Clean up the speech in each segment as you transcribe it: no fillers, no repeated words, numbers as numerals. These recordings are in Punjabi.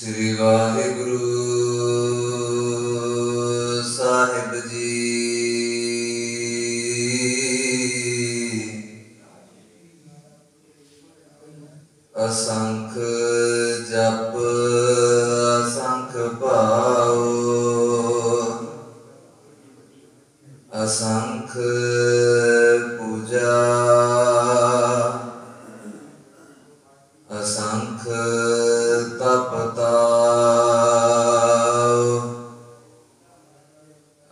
श्री वाहिगुरु साहिब जी। असंख जप असंख भाव, असंख पूजा, असंख तपताव,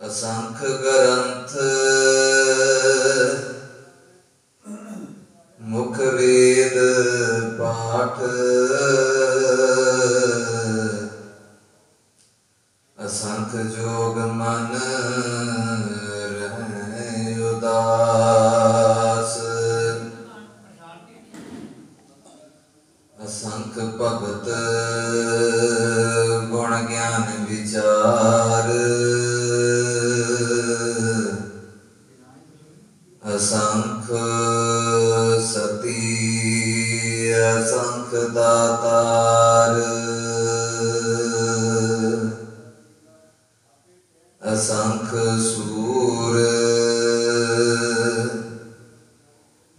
असंख ग्रंथ मुख वेद पाठ, असंख जोग मन रहै उदास, असंख भगत गुण ज्ञान विचार, असंख सती असंख दातार, असंख सूर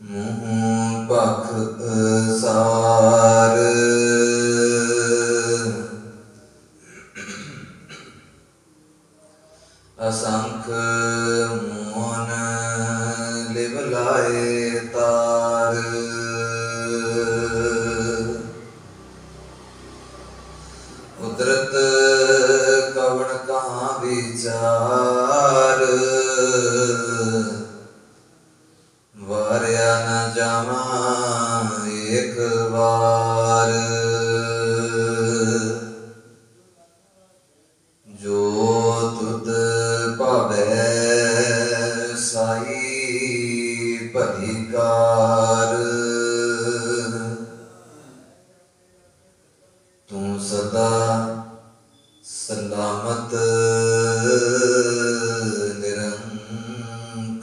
मुँह पख सार, असंख मोन लिव लाए तार, उतरत कवण कहाँ विचार, वार्या न जामा एक बार, जो तुद भावै साई भली कार, तू सदा सलामत निरंकार।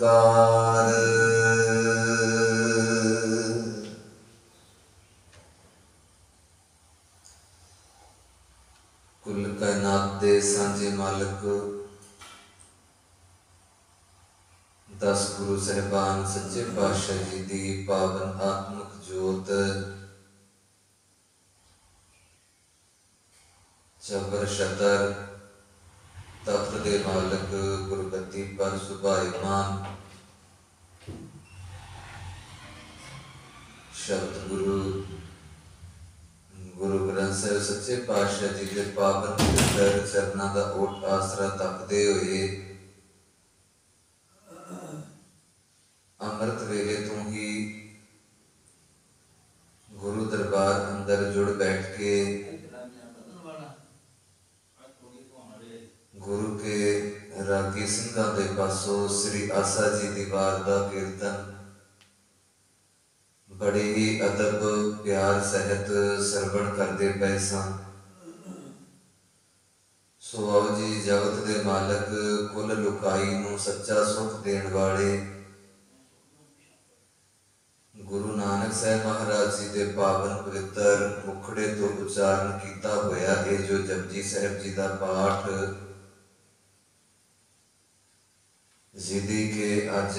कुल कायनात दे सांझे मालक दस गुरु साहिबान सच्चे पातशाह जी दी पावन आत्मक जोत चबर शतर तख्त दे मालक गुरगद्दी पर सुभाईमान शब्द गुरु गुरु ग्रंथ साहिब सच्चे पातशाह जी के पावन पवित्र चरना का ओट आसरा तकते हुए अमृत वेले तो ही गुरु दरबार अंदर जुड़ बैठ के गुरु के रागी सिंघां दे पासों श्री आसा जी दी वार दा कीर्तन बड़े ही अदब प्यार सहित सरवण करते पे सन। सो आओ जी जगत दे मालक कुल लुकाई नूं सच्चा सुख देण वाले गुरु नानक साहब महाराज जी के पावन पवित्र मुखड़े तो उच्चारण किया होया है जो जपजी साहब जी का पाठ जिदी के अज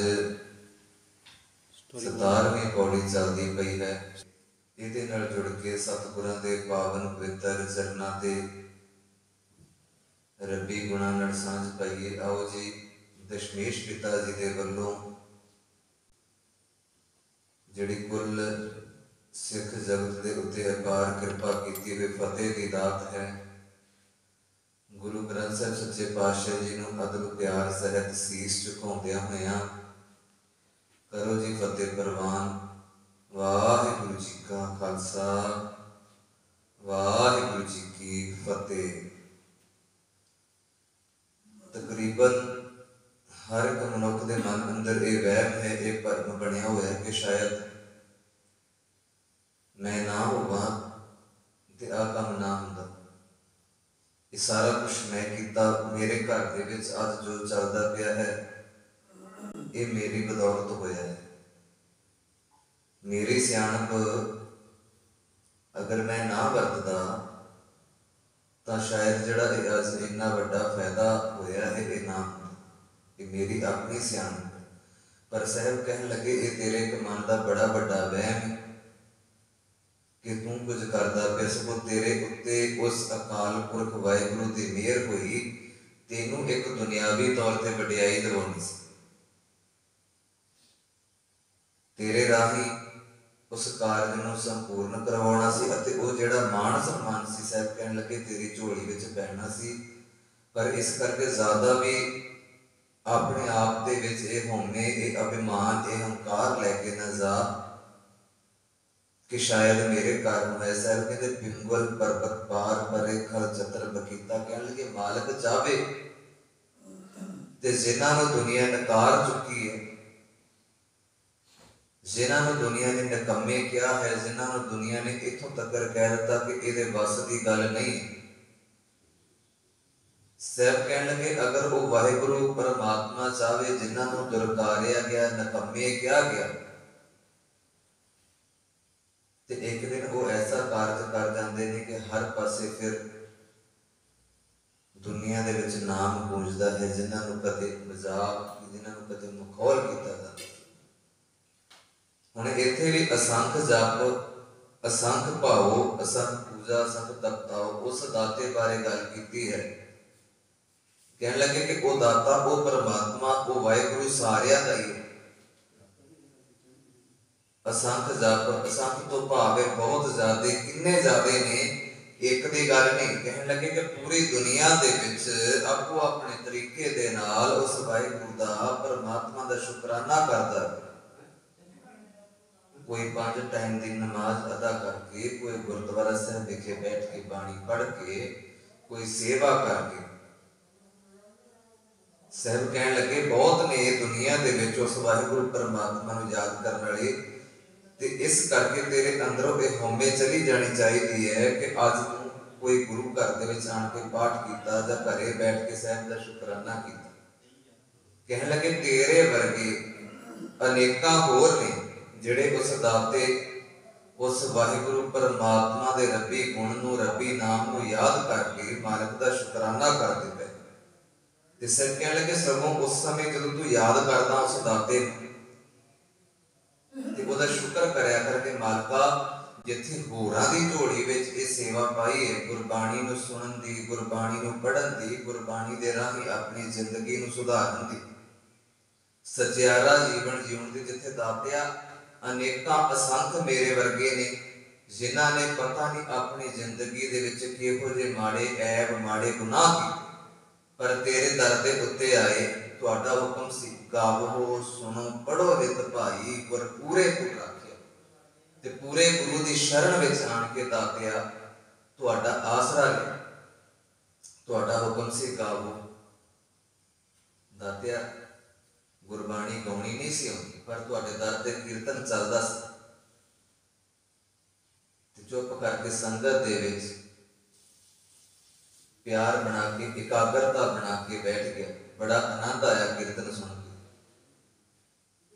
17वीं पौड़ी चलती पई है। इहदे नाल जुड़ के सतगुरां दे पावन पवित्र चरनां ते रब्बी गुणां नाल सांझ पाईए। आओ जी दशमेश पिता जी दे वल्लों जिहड़ी कुल सिख जगत के उत्ते अपार कृपा की हुई फतेह की दात है गुरु ग्रंथ साहिब सच्चे पातशाह जी नूं अदब प्यार सहित सीस झुकाउंदियां होइयां करो जी फतेह प्रवान। वाहिगुरु जी का खालसा वाहिगुरु जी की फतेह। तकरीबन हर एक मनुख के मन अंदर ये वहम है, ये भरम बनया हुआ है कि शायद मैं ना होवां ते आ काम ना हुंदा। ये सारा कुछ मैं किया, मेरे घर दे विच अज जो चलता पिया है ये मेरी बदौलत होया है। मेरी सियाणप अगर मैं ना वरतदा ਤਾਂ ਸ਼ਾਇਦ ਜਿਹੜਾ ਇਹ ਅੱਜ ਇੰਨਾ ਵੱਡਾ ਫਾਇਦਾ ਹੋਇਆ ਹੈ ਇਹ ਨਾ ਹੁੰਦਾ, ਇਹ ਮੇਰੀ ਆਪਣੀ ਸਿਆਣਪ ਹੈ। ਪਰ ਸਾਹਿਬ ਕਹਿਣ ਲੱਗੇ ਇਹ ਤੇਰੇ ਇੱਕ ਮਨ ਦਾ ਬੜਾ ਵੱਡਾ ਵਹਿਮ ਕਿ ਤੂੰ ਕੁਝ ਕਰਦਾ ਪਿਆ, ਸਗੋਂ ਤੇਰੇ ਉੱਤੇ ਉਸ ਅਕਾਲ ਪੁਰਖ ਵਾਹਿਗੁਰੂ ਦੀ ਮਿਹਰ ਹੋਈ, ਤੈਨੂੰ ਇੱਕ ਦੁਨਿਆਵੀ ਤੌਰ ਤੇ ਵਡਿਆਈ ਦਿਵਾਉਣੀ ਸੀ, ਤੇਰੇ ਰਾਹੀਂ ਉਸ ਕਾਰਜ ਨੂੰ ਸੰਪੂਰਨ ਕਰਵਾਉਣਾ ਸੀ, ਅਤੇ ਉਹ ਜਿਹੜਾ ਮਾਣ ਸਨਮਾਨ ਸੀ ਸਾਹਿਬ ਕਹਿਣ ਲੱਗੇ ਤੇਰੀ ਝੋਲੀ ਵਿੱਚ ਪੈਣਾ ਸੀ। ਪਰ ਇਸ ਕਰਕੇ ਜ਼ਿਆਦਾ ਵੀ ਆਪਣੇ ਆਪ ਦੇ ਵਿੱਚ ਇਹ ਹਉਮੈ, ਇਹ ਅਭਿਮਾਨ, ਇਹ ਹੰਕਾਰ ਲੈ ਕੇ ਨਾ ਜਾ ਕਿ ਸ਼ਾਇਦ ਮੇਰੇ ਕਾਰਨ ਹੋਇਆ। ਸਾਹਿਬ ਕਹਿੰਦੇ ਪਿੰਗਲ ਪਰਬਤ ਪਾਰ ਪਰੇ ਖਲ ਚਤਰ ਬਕੀਤਾ, ਕਹਿਣ ਲੱਗੇ ਮਾਲਕ ਚਾਹੇ ਤੇ ਜਿਨ੍ਹਾਂ ਨੂੰ ਦੁਨੀਆ ਨਕਾਰ ਚੁੱਕੀ ਹੈ, ਜਿਨ੍ਹਾਂ ਨੂੰ ਦੁਨੀਆ ਨੇ ਨਿਕੰਮੇ ਕਿਹਾ ਹੈ, ਜਿਨ੍ਹਾਂ ਨੂੰ ਦੁਨੀਆ ਨੇ ਇੱਥੋਂ ਤੱਕ ਕਹਿ ਦਿੱਤਾ ਕਿ ਇਹਦੇ ਵੱਸ ਦੀ ਗੱਲ ਨਹੀਂ, ਸਾਹਿਬ ਕਹਿਣ ਲੱਗੇ ਅਗਰ ਉਹ ਵਾਹਿਗੁਰੂ ਪਰਮਾਤਮਾ ਚਾਹੇ ਜਿਨ੍ਹਾਂ ਨੂੰ ਦੁਰਕਾਰਿਆ ਗਿਆ, ਨਿਕੰਮੇ ਕਿਹਾ ਗਿਆ, ਤੇ ਇੱਕ ਦਿਨ ਉਹ ਐਸਾ ਕਾਰਜ ਕਰ ਜਾਂਦੇ ਨੇ ਕਿ ਹਰ ਪਾਸੇ ਫਿਰ ਦੁਨੀਆ ਦੇ ਵਿੱਚ ਨਾਮ ਗੂੰਜਦਾ ਹੈ, ਜਿਨ੍ਹਾਂ ਨੂੰ ਕਦੇ ਮਜ਼ਾਕ, ਜਿਨ੍ਹਾਂ ਨੂੰ ਕਦੇ ਮਖੌਲ ਕੀਤਾ ਜਾਂਦਾ। ਹੁਣ ਇੱਥੇ ਵੀ ਅਸੰਖ ਜਪ, ਅਸੰਖ ਭਾਵੋ, ਅਸੰਖ ਪੂਜਾ, ਅਸੰਖ ਤਪਤਾਓ, ਉਸ ਦਾਤੇ ਬਾਰੇ ਗੱਲ ਕੀਤੀ ਹੈ। ਕਹਿਣ ਲੱਗੇ ਕਿ ਉਹ ਦਾਤਾ, ਉਹ ਪਰਮਾਤਮਾ, ਉਹ ਵਾਹਿਗੁਰੂ ਸਾਰਿਆਂ ਦਾ ਹੀ ਹੈ। ਅਸੰਖ ਜਪ, ਅਸੰਖ ਤੋਂ ਭਾਵ ਹੈ ਬਹੁਤ ਜ਼ਿਆਦੇ, ਕਿੰਨੇ ਜ਼ਿਆਦੇ ਨੇ, ਇੱਕ ਦੀ ਗੱਲ ਨਹੀਂ। ਕਹਿਣ ਲੱਗੇ ਕਿ ਪੂਰੀ ਦੁਨੀਆ ਦੇ ਵਿੱਚ ਆਪੋ ਆਪਣੇ ਤਰੀਕੇ ਦੇ ਨਾਲ ਉਸ ਵਾਹਿਗੁਰੂ ਦਾ, ਪਰਮਾਤਮਾ ਦਾ ਸ਼ੁਕਰਾਨਾ ਕਰਦਾ। ਕੋਈ 5 ਟਾਈਮ ਦੀ ਨਮਾਜ਼ ਅਦਾ ਕਰਕੇ, ਕੋਈ ਗੁਰਦੁਆਰਾ ਸਾਹਿਬ ਵਿਖੇ ਬੈਠ ਕੇ ਬਾਣੀ ਪੜ੍ਹ ਕੇ, ਕੋਈ ਸੇਵਾ ਕਰਕੇ। ਸਾਹਿਬ ਕਹਿਣ ਲੱਗੇ ਬਹੁਤ ਨੇ ਦੁਨੀਆ ਦੇ ਵਿੱਚ ਉਸ ਵਾਹਿਗੁਰੂ ਪਰਮਾਤਮਾ ਨੂੰ ਯਾਦ ਕਰਨ ਵਾਲੇ, ਤੇ ਇਸ ਕਰਕੇ ਤੇਰੇ ਅੰਦਰੋਂ ਇਹ ਹਉਮੈ ਚਲੀ ਜਾਣੀ ਚਾਹੀਦੀ ਹੈ ਕਿ ਅੱਜ ਤੂੰ ਕੋਈ ਗੁਰੂ ਘਰ ਦੇ ਵਿੱਚ ਆਣ ਕੇ ਪਾਠ ਕੀਤਾ ਜਾਂ ਘਰੇ ਬੈਠ ਕੇ ਸਾਹਿਬ ਦਾ ਸ਼ੁਕਰਾਨਾ ਕੀਤਾ। ਕਹਿਣ ਲੱਗੇ ਤੇਰੇ ਵਰਗੇ ਅਨੇਕਾਂ ਹੋਰ ਨੇ ਜਿਹੜੇ ਉਸ ਦਾਤੇ, ਉਸ ਵਾਹਿਗੁਰੂ ਪਰਮਾਤਮਾ ਦੇ ਰੱਬੀ ਗੁਣ ਨੂੰ, ਰੱਬੀ ਨਾਮ ਨੂੰ ਯਾਦ ਕਰਕੇ ਮਾਲਕ ਦਾ ਸ਼ੁਕਰਾਨਾ ਕਰਦੇ ਪਏ। ਤੇ ਸਿਰ ਕਹਿਣ ਲੱਗੇ ਸਗੋਂ ਉਸ ਸਮੇਂ ਜਦੋਂ ਤੂੰ ਯਾਦ ਕਰਦਾ ਉਸ ਦਾਤੇ ਤੇ ਉਹਦਾ ਸ਼ੁਕਰ ਕਰਿਆ ਕਰਕੇ ਮਾਲਕਾ, ਜਿੱਥੇ ਹੋਰਾਂ ਦੀ ਝੋਲੀ ਵਿੱਚ ਇਹ ਸੇਵਾ ਪਾਈ ਹੈ, ਗੁਰਬਾਣੀ ਨੂੰ ਸੁਣਨ ਦੀ, ਗੁਰਬਾਣੀ ਨੂੰ ਪੜ੍ਹਨ ਦੀ, ਗੁਰਬਾਣੀ ਦੇ ਰਾਹੀਂ ਆਪਣੀ ਜ਼ਿੰਦਗੀ ਨੂੰ ਸੁਧਾਰਨ ਦੀ, ਸਚਿਆਰਾ ਜੀਵਨ ਜਿਉਣ ਦੀ, ਜਿੱਥੇ ਦਾਤਿਆ ਅਨੇਕਾਂ ਅਸੰਖ ਮੇਰੇ ਵਰਗੇ ਨੇ ਜਿਨ੍ਹਾਂ ਨੇ ਪਤਾ ਨਹੀਂ ਆਪਣੀ ਜ਼ਿੰਦਗੀ ਦੇ ਵਿੱਚ ਕਿਹੋ ਜਿਹੇ ਮਾੜੇ ਐਬ, ਮਾੜੇ ਗੁਨਾਹ ਕੀਤੇ, ਪਰ ਤੇਰੇ ਦਰ ਦੇ ਉੱਤੇ ਆਏ, ਤੁਹਾਡਾ ਹੁਕਮ ਸੀ ਗਾਵੋ, ਸੁਣੋ, ਪੜੋ ਨਿਤ ਭਾਈ, ਗੁਰ ਪੂਰੇ ਗੁਰ ਰਾਖਿਆ। ਤੇ ਪੂਰੇ ਗੁਰੂ ਦੀ ਸ਼ਰਨ ਵਿੱਚ ਆਣ ਕੇ ਦਾਤਿਆ ਤੁਹਾਡਾ ਆਸਰਾ ਲਿਆ, ਤੁਹਾਡਾ ਹੁਕਮ ਸੀ ਗਾਵੋ। ਦਾਤਿਆ ਗੁਰਬਾਣੀ ਗਾਉਣੀ ਨਹੀਂ ਸੀ ਆਉਂਦੀ, ਪਰ ਤੁਹਾਡੇ ਦਰ ਤੇ ਕੀਰਤਨ ਚੱਲਦਾ ਸੀ, ਤੇ ਚੁੱਪ ਕਰਕੇ ਸੰਗਤ ਦੇ ਵਿੱਚ ਪਿਆਰ ਬਣਾ ਕੇ, ਇਕਾਗਰਤਾ ਬਣਾ ਕੇ ਬੈਠ ਗਿਆ। ਬੜਾ ਆਨੰਦ ਆਇਆ ਕੀਰਤਨ ਸੁਣ ਕੇ।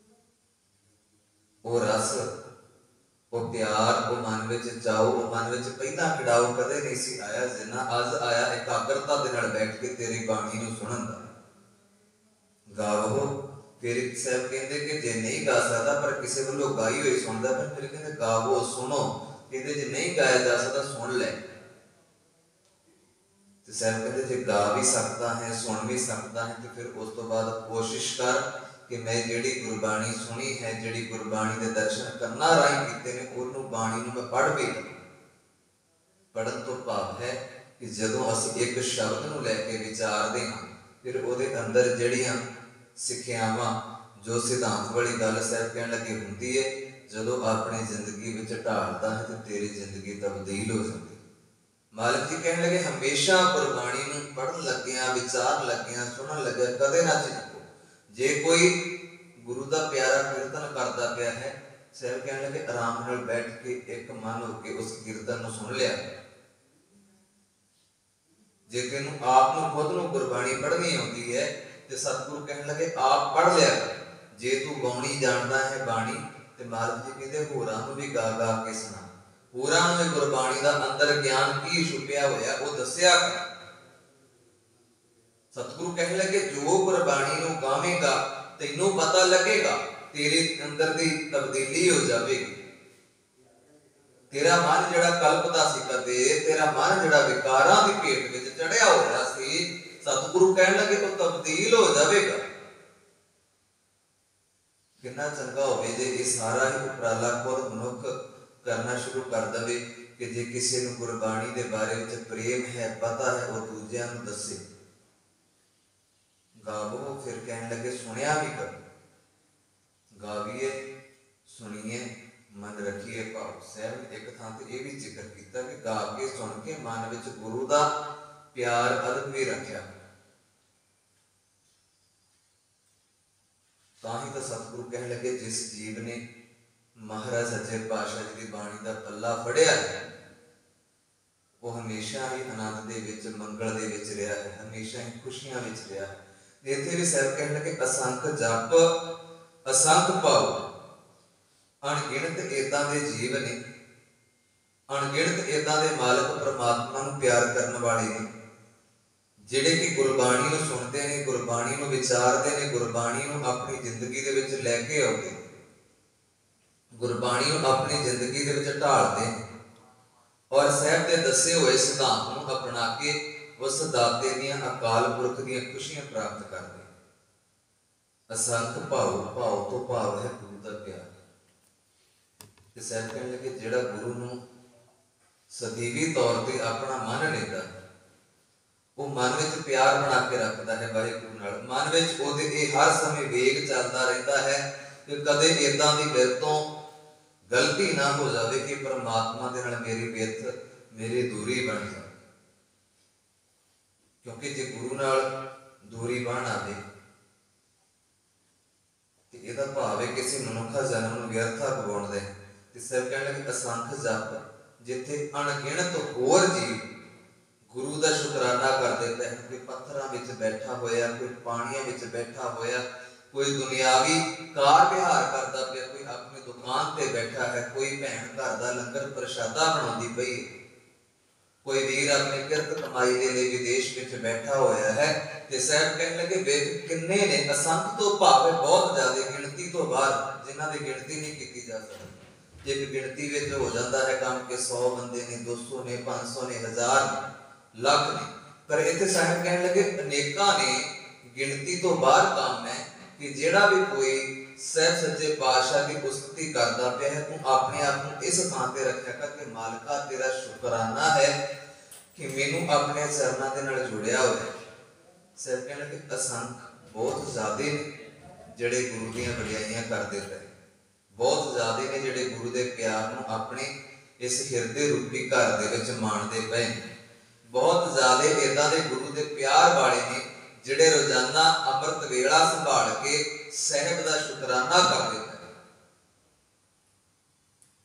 ਉਹ ਰਸ, ਉਹ ਪਿਆਰ, ਉਹ ਮਨ ਵਿੱਚ ਚਾਉ, ਉਹ ਮਨ ਵਿੱਚ ਪਹਿਲਾਂ ਖਿੜਾਓ ਕਦੇ ਨਹੀਂ ਸੀ ਆਇਆ ਜਿੰਨਾ ਅੱਜ ਆਇਆ ਇਕਾਗਰਤਾ ਦੇ ਨਾਲ ਬੈਠ ਕੇ ਤੇਰੀ ਬਾਣੀ ਨੂੰ ਸੁਣਨ ਦਾ। ਗਾਵੋ, ਫਿਰ ਸਾਹਿਬ ਕਹਿੰਦੇ ਕਿ ਜੇ ਨਹੀਂ ਗਾ ਸਕਦਾ ਪਰ ਕਿਸੇ ਵੱਲੋਂ ਗਾਈ ਹੋਈ ਸੁਣਦਾ, ਫਿਰ ਕਹਿੰਦੇ ਗਾਵੋ, ਸੁਣੋ। ਇਹਦੇ ਜੇ ਨਹੀਂ ਗਾਇਆ ਜਾ ਸਕਦਾ ਸੁਣ ਲੈ। ਤੇ ਸਾਹਿਬ ਕਹਿੰਦੇ ਜੇ ਗਾ ਵੀ ਸਕਦਾ ਹੈ, ਸੁਣ ਵੀ ਸਕਦਾ ਹੈ, ਤੇ ਫਿਰ ਉਸ ਤੋਂ ਬਾਅਦ ਕੋਸ਼ਿਸ਼ ਕਰ ਕਿ ਮੈਂ ਜਿਹੜੀ ਗੁਰਬਾਣੀ ਸੁਣੀ ਹੈ, ਜਿਹੜੀ ਗੁਰਬਾਣੀ ਦੇ ਦਰਸ਼ਨ ਕਰਨਾ ਰਾਹੀਂ ਕੀਤੇ ਨੇ, ਉਹਨੂੰ ਬਾਣੀ ਨੂੰ ਮੈਂ ਪੜ੍ਹ ਵੀ ਲਵਾਂ। ਪੜ੍ਹਨ ਤੋਂ ਭਾਵ ਹੈ ਕਿ ਜਦੋਂ ਅਸੀਂ ਇੱਕ ਸ਼ਬਦ ਨੂੰ ਲੈ ਕੇ ਵਿਚਾਰਦੇ ਹਾਂ, ਫਿਰ ਉਹਦੇ ਅੰਦਰ ਜਿਹੜੀਆਂ ਸਿੱਖਿਆਵਾਂ, ਜੋ ਸਿਧਾਂਤ ਵਾਲੀ ਗੱਲ ਸਾਹਿਬ ਕਹਿਣ ਲੱਗੇ ਹੁੰਦੀ ਹੈ, ਜਦੋਂ ਆਪਣੀ ਜ਼ਿੰਦਗੀ ਵਿੱਚ ਢਾਲਦਾ ਹੈ ਤੇ ਤੇਰੀ ਜ਼ਿੰਦਗੀ ਤਬਦੀਲ ਹੋ ਜਾਂਦੀ ਹੈ। ਮਾਲਕ ਜੀ ਕਹਿਣ ਲੱਗੇ ਹਮੇਸ਼ਾ ਗੁਰਬਾਣੀ ਨੂੰ ਪੜ੍ਹਨ ਲੱਗਿਆ, ਵਿਚਾਰ ਲੱਗਿਆ, ਸੁਣਨ ਲੱਗਿਆ ਕਦੇ ਨਾ ਝਿਜਕੋ। ਜੇ ਕੋਈ ਗੁਰੂ ਦਾ ਪਿਆਰਾ ਕੀਰਤਨ ਕਰਦਾ ਪਿਆ ਹੈ, ਸਾਹਿਬ ਕਹਿਣ ਲੱਗੇ ਆਰਾਮ ਨਾਲ ਬੈਠ ਕੇ ਇੱਕ ਮਨ ਹੋ ਕੇ ਉਸ ਕੀਰਤਨ ਨੂੰ ਸੁਣ ਲਿਆ। ਜੇ ਤੈਨੂੰ ਆਪ ਨੂੰ ਖੁਦ ਨੂੰ ਗੁਰਬਾਣੀ ਪੜ੍ਹਨੀ ਆਉਂਦੀ ਹੈ ਤੇ ਸਤਿਗੁਰੂ ਕਹਿਣ ਲੱਗੇ ਆਪ ਪੜ੍ਹ ਲਿਆ ਕਰ। ਜੇ ਤੂੰ ਗਾਉਣੀ ਜਾਣਦਾ ਹੈ ਬਾਣੀ, ਤੇ ਮਾਲਕ ਜੀ ਕਹਿੰਦੇ ਹੋਰਾਂ ਨੂੰ ਵੀ ਗਾ ਗਾ ਕੇ ਸੁਣਾ, ਹੋਰਾਂ ਨੂੰ ਗੁਰਬਾਣੀ ਦਾ ਅੰਦਰ ਗਿਆਨ ਕੀ ਛੁਪਿਆ ਹੋਇਆ ਉਹ ਦੱਸਿਆ ਕਰ। ਸਤਿਗੁਰੂ ਕਹਿਣ ਲੱਗੇ ਜੋ ਗੁਰਬਾਣੀ ਨੂੰ ਗਾਵੇਂਗਾ ਤੈਨੂੰ ਪਤਾ ਲੱਗੇਗਾ, ਤੇਰੇ ਅੰਦਰ ਦੀ ਤਬਦੀਲੀ ਹੋ ਜਾਵੇਗੀ। ਤੇਰਾ ਮਨ ਜਿਹੜਾ ਕਲਪਦਾ ਸੀ ਕਦੇ, ਤੇਰਾ ਮਨ ਜਿਹੜਾ ਵਿਕਾਰਾਂ ਦੀ ਭੇਟ ਵਿੱਚ ਚੜਿਆ ਹੋਇਆ ਸੀ, ਸਤਿਗੁਰੂ ਕਹਿਣ ਲੱਗੇ ਉਹ ਤਬਦੀਲ ਹੋ ਜਾਵੇਗਾ। ਕਿੰਨਾ ਚੰਗਾ ਹੋਵੇ ਜੇ ਇਹ ਸਾਰਾ ਹੀ ਉਪਰਾਲਾ ਖੁਦ ਮਨੁੱਖ ਕਰਨਾ ਸ਼ੁਰੂ ਕਰ ਦੇਵੇ ਕਿ ਜੇ ਕਿਸੇ ਨੂੰ ਗੁਰਬਾਣੀ ਦੇ ਬਾਰੇ ਵਿੱਚ ਪ੍ਰੇਮ ਹੈ, ਪਤਾ ਹੈ, ਉਹ ਦੂਜਿਆਂ ਨੂੰ ਦੱਸੇ। ਗਾਵੋ, ਫਿਰ ਕਹਿਣ ਲੱਗੇ ਸੁਣਿਆ ਵੀ ਕਰੋ। ਗਾਵੀਏ, ਸੁਣੀਏ, ਮਨ ਰੱਖੀਏ ਭਾਵ। ਸਾਹਿਬ ਨੇ ਇੱਕ ਥਾਂ ਤੇ ਇਹ ਵੀ ਜ਼ਿਕਰ ਕੀਤਾ ਕਿ ਗਾ ਕੇ ਸੁਣ ਕੇ ਮਨ ਵਿੱਚ ਗੁਰੂ ਦਾ ਪਿਆਰ ਅਦਬ ਵੀ ਰੱਖਿਆ। ਤਾਂ ਹੀ ਤਾਂ ਸਤਿਗੁਰੂ ਕਹਿਣ ਲੱਗੇ ਜਿਸ ਜੀਵ ਨੇ ਮਹਾਰਾਜ ਸੱਚੇ ਪਾਤਸ਼ਾਹ ਜੀ ਦੀ ਬਾਣੀ ਦਾ ਪੱਲਾ ਫੜਿਆ ਹੈ ਉਹ ਹਮੇਸ਼ਾ ਹੀ ਆਨੰਦ ਦੇ ਵਿੱਚ, ਮੰਗਲ ਦੇ ਵਿੱਚ ਰਿਹਾ ਹੈ, ਹਮੇਸ਼ਾ ਹੀ ਖੁਸ਼ੀਆਂ ਵਿੱਚ ਰਿਹਾ ਹੈ। ਇੱਥੇ ਵੀ ਸਾਹਿਬ ਕਹਿਣ ਲੱਗੇ ਅਸੰਖ ਜਪ ਅਸੰਖ ਭਾਉ। ਅਣਗਿਣਤ ਏਦਾਂ ਦੇ ਜੀਵ ਨੇ, ਅਣਗਿਣਤ ਏਦਾਂ ਦੇ ਮਾਲਕ ਪ੍ਰਮਾਤਮਾ ਨੂੰ ਪਿਆਰ ਕਰਨ ਵਾਲੇ ਨੇ, ਜਿਹੜੇ ਕਿ ਗੁਰਬਾਣੀ ਨੂੰ ਸੁਣਦੇ ਨੇ, ਗੁਰਬਾਣੀ ਨੂੰ ਵਿਚਾਰਦੇ ਨੇ, ਗੁਰਬਾਣੀ ਨੂੰ ਆਪਣੀ ਜ਼ਿੰਦਗੀ ਦੇ ਵਿੱਚ ਲੈ ਕੇ ਆਉਂਦੇ, ਗੁਰਬਾਣੀ ਨੂੰ ਆਪਣੀ ਜ਼ਿੰਦਗੀ ਦੇ ਵਿੱਚ ਢਾਲਦੇ ਔਰ ਸਾਹਿਬ ਦੇ ਦੱਸੇ ਹੋਏ ਸਿਧਾਂਤ ਨੂੰ ਅਪਣਾ ਕੇ ਉਸ ਦਾਤੇ ਦੀਆਂ ਅਕਾਲ ਪੁਰਖ ਦੀਆਂ ਖੁਸ਼ੀਆਂ ਪ੍ਰਾਪਤ ਕਰਦੇ। ਅਸੰਖ ਭਾਉ, ਭਾਉ ਤੋਂ ਭਾਵ ਹੈ ਗੁਰੂ ਦਾ ਪਿਆਰ। ਤੇ ਸਾਹਿਬ ਕਹਿਣ ਲੱਗੇ ਜਿਹੜਾ ਗੁਰੂ ਨੂੰ ਸਦੀਵੀ ਤੌਰ ਤੇ ਆਪਣਾ ਮੰਨ ਲੈਂਦਾ, ਉਹ ਮਨ ਵਿੱਚ ਪਿਆਰ ਬਣਾ ਕੇ ਰੱਖਦਾ ਹੈ ਵਾਹਿਗੁਰੂ ਨਾਲ। ਮਨ ਵਿੱਚ ਉਹਦੇ ਇਹ ਹਰ ਸਮੇਂ ਵੇਗ ਚੱਲਦਾ ਰਹਿੰਦਾ ਹੈ ਕਿ ਕਦੇ ਏਦਾਂ ਦੀ ਮੇਰੇ ਤੋਂ ਗਲਤੀ ਨਾ ਹੋ ਜਾਵੇ ਕਿ ਪਰਮਾਤਮਾ ਦੇ ਨਾਲ ਮੇਰੀ ਬਿਰਥ, ਮੇਰੀ ਦੂਰੀ ਬਣ ਜਾਵੇ। ਕਿਉਂਕਿ ਜੇ ਗੁਰੂ ਨਾਲ ਦੂਰੀ ਬਣ ਆਵੇ ਤੇ ਇਹਦਾ ਭਾਵ ਹੈ ਕਿਸੇ ਮਨੁੱਖਾ ਜਨਮ ਨੂੰ ਵਿਅਰਥਾ ਗਵਾਉਣ ਦੇ। ਤੇ ਸਾਹਿਬ ਕਹਿਣ ਲੱਗੇ ਅਸੰਖ ਜਪ, ਜਿੱਥੇ ਅਣਗਿਣਤ ਹੋਰ ਜੀਵ ਗੁਰੂ ਦਾ ਸ਼ੁਕਰਾਨਾ ਕਰਦੇ ਪਏ, ਕੋਈ ਪੱਥਰਾਂ ਵਿੱਚ ਬੈਠਾ ਹੋਇਆ, ਕੋਈ ਪਾਣੀਆਂ ਵਿੱਚ ਬੈਠਾ ਹੋਇਆ, ਕੋਈ ਦੁਨਿਆਵੀ ਕਾਰ ਵਿਹਾਰ ਕਰਦਾ ਪਿਆ, ਕੋਈ ਆਪਣੀ ਦੁਕਾਨ ਤੇ ਬੈਠਾ ਹੈ, ਕੋਈ ਭੈਣ ਘਰ ਦਾ ਲੰਗਰ ਪ੍ਰਸ਼ਾਦਾ ਬਣਾਉਂਦੀ ਪਈ, ਕੋਈ ਵੀਰ ਆਪਣੀ ਕਿਰਤ ਕਮਾਈ ਦੇ ਲਈ ਵਿਦੇਸ਼ ਵਿੱਚ ਬੈਠਾ ਹੋਇਆ ਹੈ। ਤੇ ਸਾਹਿਬ ਕਹਿਣ ਲੱਗੇ ਵੇਖ ਕਿੰਨੇ ਨੇ, ਅਸੰਖ ਤੋਂ ਭਾਵ ਹੈ ਬਹੁਤ ਜ਼ਿਆਦਾ, ਗਿਣਤੀ ਤੋਂ ਬਾਹਰ, ਜਿਨ੍ਹਾਂ ਦੀ ਗਿਣਤੀ ਨਹੀਂ ਕੀਤੀ ਜਾ ਸਕਦੀ। ਜੇ ਗਿਣਤੀ ਵਿੱਚ ਹੋ ਜਾਂਦਾ ਹੈ ਕੰਮ ਕਿ 100 ਬੰਦੇ ਨੇ, 200 ਨੇ, 500 ਨੇ, 1000 ਨੇ, ਲੱਖ ਨੇ, ਪਰ ਇੱਥੇ ਸਾਹਿਬ ਕਹਿਣ ਲੱਗੇ ਅਨੇਕਾਂ ਨੇ, ਗਿਣਤੀ ਤੋਂ ਬਾਹਰ ਕੰਮ ਹੈ ਕਿ ਜਿਹੜਾ ਵੀ ਕੋਈ ਸਾਹਿਬ ਸੱਚੇ ਪਾਤਸ਼ਾਹ ਦੀ ਉਸਤਤੀ ਕਰਦਾ ਪਿਆ ਹੈ, ਤੂੰ ਆਪਣੇ ਆਪ ਨੂੰ ਇਸ ਥਾਂ ਤੇ ਰੱਖਿਆ ਕਰ ਕਿ ਮਾਲਕਾ ਤੇਰਾ ਸ਼ੁਕਰਾਨਾ ਹੈ ਕਿ ਮੈਨੂੰ ਆਪਣੇ ਚਰਨਾਂ ਦੇ ਨਾਲ ਜੁੜਿਆ ਹੋਇਆ। ਸਾਹਿਬ ਕਹਿਣ ਲੱਗੇ ਅਸੰਖ, ਬਹੁਤ ਜ਼ਿਆਦੇ ਨੇ ਜਿਹੜੇ ਗੁਰੂ ਦੀਆਂ ਵਡਿਆਈਆਂ ਕਰਦੇ ਪਏ, ਬਹੁਤ ਜ਼ਿਆਦੇ ਨੇ ਜਿਹੜੇ ਗੁਰੂ ਦੇ ਪਿਆਰ ਨੂੰ ਆਪਣੇ ਇਸ ਹਿਰਦੇ ਰੂਪੀ ਘਰ ਦੇ ਵਿੱਚ ਮਾਣਦੇ ਪਏ, ਬਹੁਤ ਜ਼ਿਆਦੇ ਏਦਾਂ ਦੇ ਗੁਰੂ ਦੇ ਪਿਆਰ ਵਾਲੇ ਨੇ ਜਿਹੜੇ ਰੋਜ਼ਾਨਾ ਅੰਮ੍ਰਿਤ ਵੇਲਾ ਸੰਭਾਲ ਕੇ ਸਾਹਿਬ ਦਾ ਸ਼ੁਕਰਾਨਾ ਕਰਦੇ ਪਏ।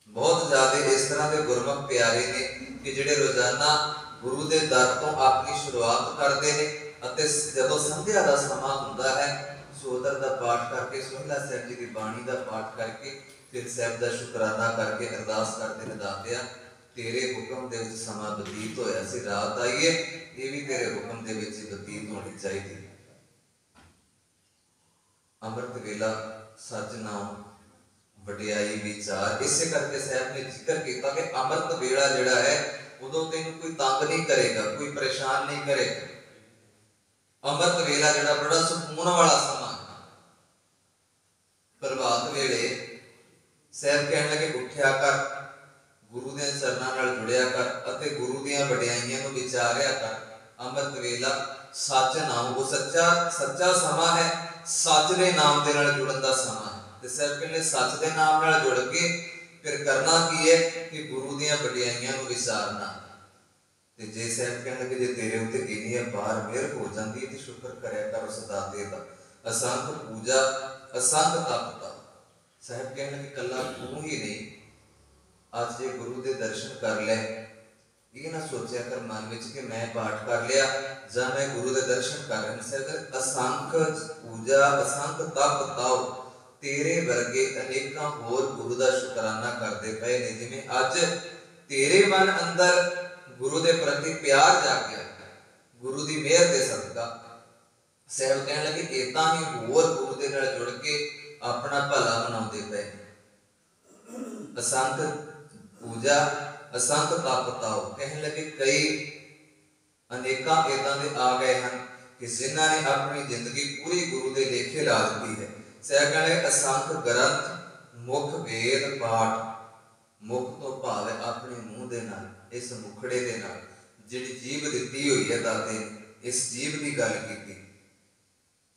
ਬਹੁਤ ਜ਼ਿਆਦੇ ਇਸ ਤਰ੍ਹਾਂ ਦੇ ਗੁਰਮੁਖ ਪਿਆਰੇ ਨੇ ਕਿ ਜਿਹੜੇ ਰੋਜ਼ਾਨਾ ਗੁਰੂ ਦੇ ਦਰ ਤੋਂ ਆਪਣੀ ਸ਼ੁਰੂਆਤ ਕਰਦੇ ਨੇ ਅਤੇ ਜਦੋਂ ਸੰਧਿਆ ਦਾ ਸਮਾਂ ਹੁੰਦਾ ਹੈ ਸੋਦਰ ਦਾ ਪਾਠ ਕਰਕੇ, ਸੋਹਿਲਾ ਸਾਹਿਬ ਜੀ ਦੀ ਬਾਣੀ ਦਾ ਪਾਠ ਕਰਕੇ ਫਿਰ ਸਾਹਿਬ ਦਾ ਸ਼ੁਕਰਾਨਾ ਕਰਕੇ ਅਰਦਾਸ ਕਰਦੇ ਨੇ ਦਾਤਿਆ ਤੇਰੇ ਹੁਕਮ ਦੇ ਵਿੱਚ ਸਮਾਂ ਬਤੀਤ ਹੋਇਆ ਸੀ, ਰਾਤ ਆਈਏ ਇਹ ਵੀ ਤੇਰੇ ਹੁਕਮ ਦੇ ਵਿੱਚ ਬਤੀਤ ਹੋਣੀ ਚਾਹੀਦੀ। ਅੰਮ੍ਰਿਤ ਵੇਲਾ ਸੱਚ ਨਾਮ ਵਡਿਆਈ ਵਿਚਾਰ, ਇਸੇ ਕਰਕੇ ਸਾਹਿਬ ਨੇ ਜ਼ਿਕਰ ਕੀਤਾ ਕਿ ਅੰਮ੍ਰਿਤ ਵੇਲਾ ਜਿਹੜਾ ਹੈ ਉਦੋਂ ਤੈਨੂੰ ਕੋਈ ਤੰਗ ਨਹੀਂ ਕਰੇਗਾ, ਕੋਈ ਪਰੇਸ਼ਾਨ ਨਹੀਂ ਕਰੇਗਾ। ਅੰਮ੍ਰਿਤ ਵੇਲਾ ਜਿਹੜਾ ਬੜਾ ਸਕੂਨ ਵਾਲਾ ਸਮਾਂ, ਪ੍ਰਭਾਤ ਵੇਲੇ ਸਾਹਿਬ ਕਹਿਣ ਲੱਗੇ ਉੱਠਿਆ ਕਰ, ਗੁਰੂ ਦੇ ਚਰਨਾਂ ਨਾਲ ਜੁੜਿਆ ਕਰ ਅਤੇ ਗੁਰੂ ਦੀਆਂ ਵਡਿਆਈਆਂ ਨੂੰ ਵਿਚਾਰਿਆ ਕਰ। ਅੰਮ੍ਰਿਤ ਵੇਲਾ ਸੱਚ ਨਾਮ, ਉਹ ਸੱਚਾ ਸਮਾਂ ਹੈ, ਸੱਚ ਦੇ ਨਾਮ ਦੇ ਨਾਲ ਜੁੜਨ ਦਾ ਸਮਾਂ ਹੈ। ਤੇ ਸਾਹਿਬ ਕਹਿੰਦੇ ਸੱਚ ਦੇ ਨਾਮ ਨਾਲ ਜੁੜ ਕੇ ਫਿਰ ਕਰਨਾ ਕੀ ਹੈ ਕਿ ਗੁਰੂ ਦੀਆਂ ਵਡਿਆਈਆਂ ਨੂੰ ਵਿਚਾਰਨਾ। ਤੇ ਜੇ ਸਾਹਿਬ ਕਹਿਣ ਲੱਗੇ ਜੇ ਤੇਰੇ ਉੱਤੇ ਇੰਨੀ ਅਪਾਰ ਮਿਹਰ ਹੋ ਜਾਂਦੀ ਹੈ ਤੇ ਸ਼ੁਕਰ ਕਰਿਆ ਕਰ ਉਸ ਦਾਤੇ ਦਾ। ਅਸੰਖ ਪੂਜਾ, ਅਸੰਖ ਤਪ। ਸਾਹਿਬ ਕਹਿਣ ਲੱਗੇ ਇਕੱਲਾ ਤੂੰ ਹੀ ਨਹੀਂ, ਅੱਜ ਜੇ ਗੁਰੂ ਦੇ ਦਰਸ਼ਨ ਕਰ ਲੈ, ਇਹ ਨਾ ਸੋਚਿਆ ਕਰ ਮਨ ਵਿੱਚ ਕਿ ਮੈਂ ਪਾਠ ਕਰ ਲਿਆ ਜਾਂ ਮੈਂ ਗੁਰੂ ਦੇ ਦਰਸ਼ਨ ਕਰ ਰਿਹਾ। ਸਾਹਿਬ ਅਸੰਖ ਪੂਜਾ, ਅਸੰਖ ਤਪ ਤਾਉ, ਤੇਰੇ ਵਰਗੇ ਅਨੇਕਾਂ ਹੋਰ ਗੁਰੂ ਦਾ ਸ਼ੁਕਰਾਨਾ ਕਰਦੇ ਪਏ ਨੇ। ਜਿਵੇਂ ਅੱਜ तेरे मन अंदर गुरु के प्रति प्यार जागया, गुरु की मेहर के सदका। साहब कहने लगे इदा ही होर गुरु के नाल जुड़ के अपना भला मनाते पे। असंख पूजा असंख तप ताओ, कहने लगे कई अनेका इदा के आ गए हैं कि जिन्होंने अपनी जिंदगी पूरी गुरु के लेखे ला दी है। साहब कहने लगे असंख ग्रंथ मुख वेद पाठ, मुख तो भाव है अपने मुंह दे नाल, इस मुखड़े दे नाल जिहड़ी जीभ दिती हुई है दाते इस जीभ की गल की।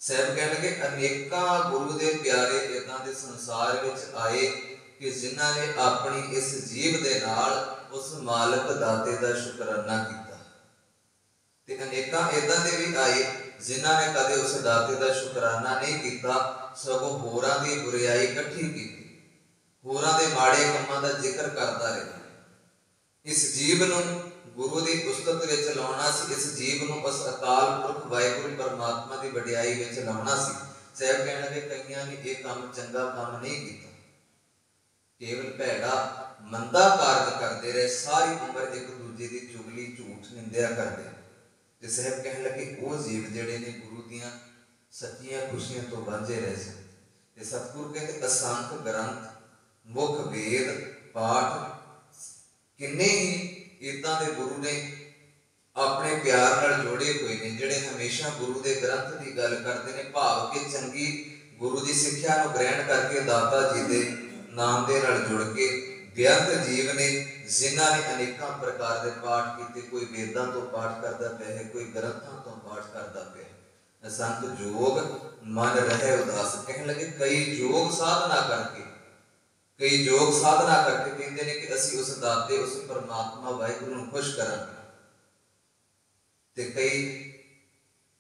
साहब कहने लगे अनेका गुरु के प्यारे इदां दे संसार विच आए कि जिन्होंने अपनी इस जीभ दे नाल उस मालक दाते का शुकराना किया, ते अनेका इदां दे भी आए जिन्होंने कदे उस दाते का शुकराना नहीं किया, सगों होरां दी बुराई इकट्ठी की, होरां दे माड़े कामां दा जिक्र करता रहा। इस जीव नूं गुरु की उस्तत विच लाउणा सी, इस जीव नूं उस अकाल पुरख वाहिगुरू परमात्मा की वडियाई विच लाउणा सी। साहब कहण लगे कईयां ने यह काम चंगा काम नहीं किया, केवल भैड़ा मंदा कार्य करते रहे, सारी उम्र एक दूजे की चुगली झूठ निंदिया करते। ते साहब कहण लगे वो जीव जिहड़े ने गुरु दीआं सच्चियां खुशियां तो वांझे रह सकते। सतगुरु कहते असंख ग्रंथ मुख वेद पाठ, किन्ने ही इदां दे गुरु ने अपने प्यार नाल जोड़े हुए ने जिहड़े हमेशा गुरु के ग्रंथ की गल करते हैं, भाव के चंगी गुरु की सिक्ख्या को ग्रहण करके दाता जी के नाम के नाल जुड़ के बेअंत जीव ने जिन्हां ने अनेकों प्रकार के पाठ किए, कोई वेदां तो पाठ करता पे है, कोई ग्रंथों तो पाठ करता पे है। असंत जोग मन रहे उदास, कहने लगे कई योग साधना करके, कई योग साधना करके कहते हैं कि असी उस दाते उस परमात्मा वाहिगुरू नूं खुश करांगे, ते कई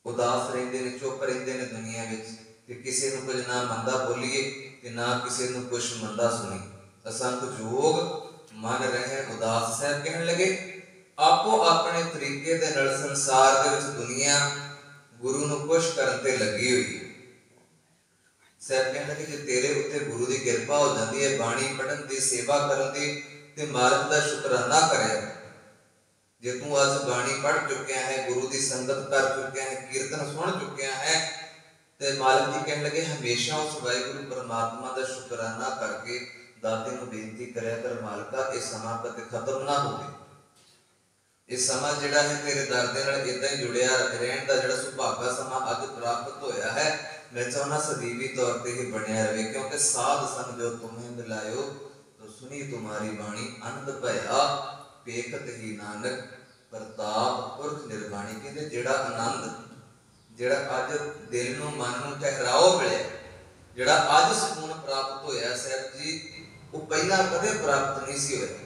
उदास रहंदे ने, चुप रहंदे ने दुनिया विच, कि किसी नूं कुछ ना मंदा बोलीए ते ना किसी नूं कुछ मंदा सुनीए। असंख जोग मन रहे उदास। साहब कहने लगे आपो अपने तरीके दे नाल संसार दे विच दुनिया गुरु नूं खुश करन ते लगी हुई है। साहब कहने लगे जे तेरे उत्ते गुरु की कृपा हो जाती है, बाणी पढ़न दी सेवा करन दी ते मालिक दा शुकराना करे। जे तू आज बाणी पढ़ चुकिया है, गुरु की संगत कर चुकिया है, कीर्तन सुन चुकिया है, ते मालिक जी कहने लगे हमेशा उस वाहिगुरू परमात्मा का शुकराना करके दाते नूं बेनती करया कर मालिका ये समा कदे खत्म ना होवे, ये समा जिहड़ा है तेरे दर दे नाल इदां ही जुड़िया रहण दा जिहड़ा सुभागा समा अज प्राप्त होया है, मैं चाहना सदीवी तौर पर ही बनिया रहे, क्योंकि साध संग जो तुम्हें मिलायो तो सुनी तुम्हारी बाणी आनंद भया पेखत ही नानक प्रताप पुरख निर्वाणी। कहते जिहड़ा आनंद जिहड़ा अज दिल नूं मन नूं ठहराओ मिले, जिहड़ा अज सुकून प्राप्त होया साहब जी वो पहला कदे प्राप्त नहीं सी होया।